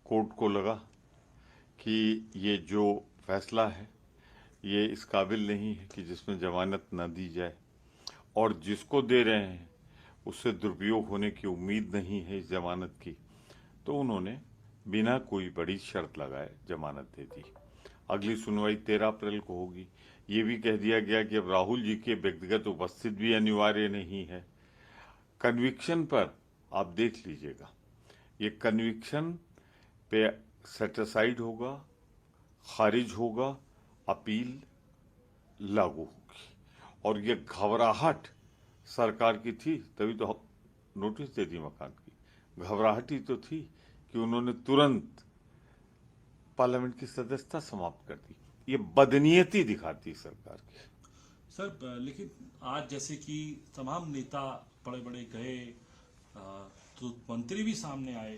Court को लगा कि ये जो फैसला है ये इस काबिल नहीं है कि जिसमें जमानत न दी जाए, और जिसको दे रहे हैं उससे दुरुपयोग होने की उम्मीद नहीं है इस जमानत की, तो उन्होंने बिना कोई बड़ी शर्त लगाए जमानत दे दी। अगली सुनवाई 13 अप्रैल को होगी। ये भी कह दिया गया कि अब राहुल जी के व्यक्तिगत उपस्थित भी अनिवार्य नहीं है। कन्विक्शन पर आप देख लीजिएगा, ये कन्विक्शन पे सेटिसाइड होगा, खारिज होगा, अपील लागू होगी। और ये घबराहट सरकार की थी, तभी तो नोटिस दे दी मकान की। घबराहट ही तो थी कि उन्होंने तुरंत पार्लियामेंट की सदस्यता समाप्त कर दी। ये बदनीयती दिखाती सरकार की। सर लेकिन आज जैसे कि तमाम नेता बड़े बड़े गए, तो मंत्री भी सामने आए।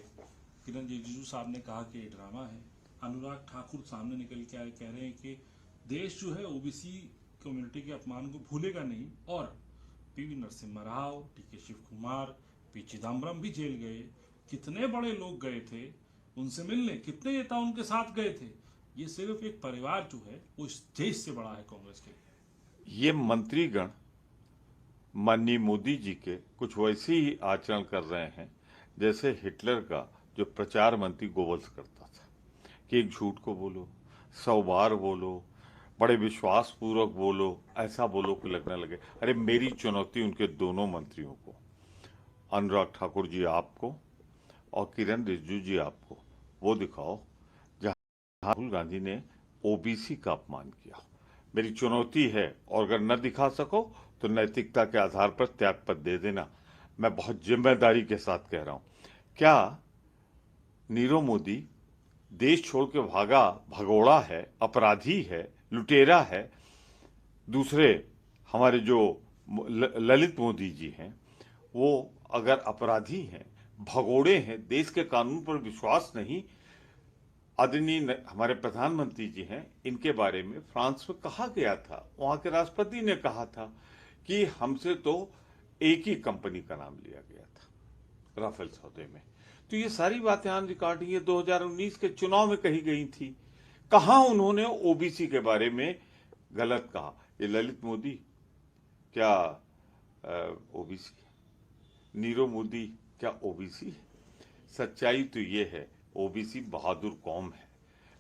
किरण रिजिजू साहब ने कहा कि ये ड्रामा है। अनुराग ठाकुर सामने निकल के आए, कह रहे हैं कि देश जो है ओबीसी कम्युनिटी के अपमान को भूलेगा नहीं। और PV Narasimha Rao, DK. Shivakumar, P Chidambaram भी जेल गए। कितने बड़े लोग गए थे उनसे मिलने, कितने नेता उनके साथ गए थे। ये सिर्फ एक परिवार जो है वो इस देश से बड़ा है कांग्रेस के लिए। ये मंत्रीगण माननीय मोदी जी के कुछ वैसे ही आचरण कर रहे हैं जैसे हिटलर का जो प्रचार मंत्री गोबल्स करता था कि एक झूठ को बोलो, 100 बार बोलो, बड़े विश्वास पूर्वक बोलो, ऐसा बोलो कि लगने लगे। अरे मेरी चुनौती उनके दोनों मंत्रियों को, अनुराग ठाकुर जी आपको और किरण रिजिजू जी आपको, वो दिखाओ जहां राहुल गांधी ने ओबीसी का अपमान किया। मेरी चुनौती है, और अगर न दिखा सको तो नैतिकता के आधार पर त्यागपत्र दे देना। मैं बहुत जिम्मेदारी के साथ कह रहा हूं। क्या नीरव मोदी देश छोड़ के भागा भगोड़ा है, अपराधी है, लुटेरा है? दूसरे हमारे जो ललित मोदी जी हैं, वो अगर अपराधी हैं, भगोड़े हैं, देश के कानून पर विश्वास नहीं, आदरणीय हमारे प्रधानमंत्री जी हैं, इनके बारे में फ्रांस में कहा गया था, वहां के राष्ट्रपति ने कहा था कि हमसे तो एक ही कंपनी का नाम लिया गया था राफेल सौदे में। तो ये सारी बातें ऑन रिकॉर्ड, ये 2019 के चुनाव में कही गई थी। कहां उन्होंने ओबीसी के बारे में गलत कहा? ये ललित मोदी क्या ओबीसी? नीरव मोदी क्या ओबीसी है? सच्चाई तो ये है, ओबीसी बहादुर कौम है,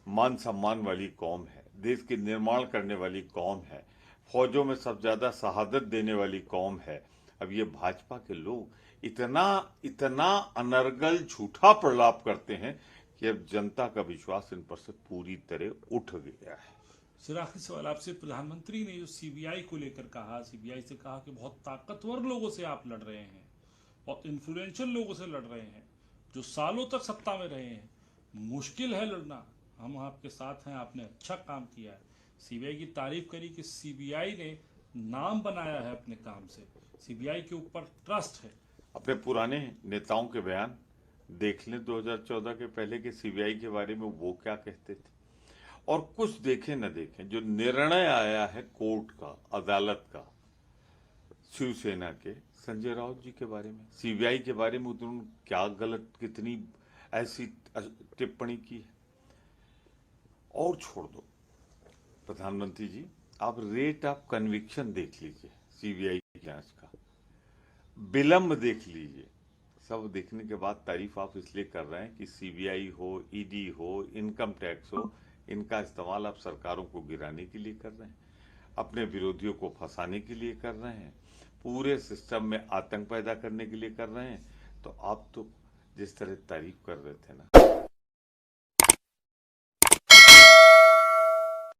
मान सम्मान वाली कौम है, देश के निर्माण करने वाली कौम है, फौजों में सबसे ज्यादा शहादत देने वाली कौम है। अब ये भाजपा के लोग इतना इतना अनर्गल झूठा प्रलाप करते हैं कि अब जनता का विश्वास इन पर से पूरी तरह उठ गया है। सर आखिरी सवाल आपसे, प्रधानमंत्री ने जो सीबीआई को लेकर कहा, सीबीआई से कहा कि बहुत ताकतवर लोगों से आप लड़ रहे हैं, बहुत इन्फ्लुएंशियल लोगों से लड़ रहे हैं जो सालों तक सत्ता में रहे हैं, मुश्किल है लड़ना, हम आपके साथ हैं, आपने अच्छा काम किया है। सीबीआई की तारीफ करी कि सीबीआई ने नाम बनाया है अपने काम से, सीबीआई के ऊपर ट्रस्ट है। अपने पुराने नेताओं के बयान देख लें 2014 के पहले के सीबीआई के बारे में, वो क्या कहते थे। और कुछ देखें न देखें, जो निर्णय आया है कोर्ट का, अदालत का, शिवसेना के संजय राउत जी के बारे में, सीबीआई के बारे में उन्होंने क्या गलत, कितनी ऐसी टिप्पणी की है। और छोड़ दो प्रधानमंत्री जी, आप रेट ऑफ कन्विक्शन देख लीजिए सीबीआई की जांच का, विलंब देख लीजिए। सब देखने के बाद तारीफ आप इसलिए कर रहे हैं कि सीबीआई हो, ईडी हो, इनकम टैक्स हो, इनका इस्तेमाल आप सरकारों को गिराने के लिए कर रहे हैं, अपने विरोधियों को फंसाने के लिए कर रहे हैं, पूरे सिस्टम में आतंक पैदा करने के लिए कर रहे हैं। तो आप तो जिस तरह तारीफ कर रहे थे ना,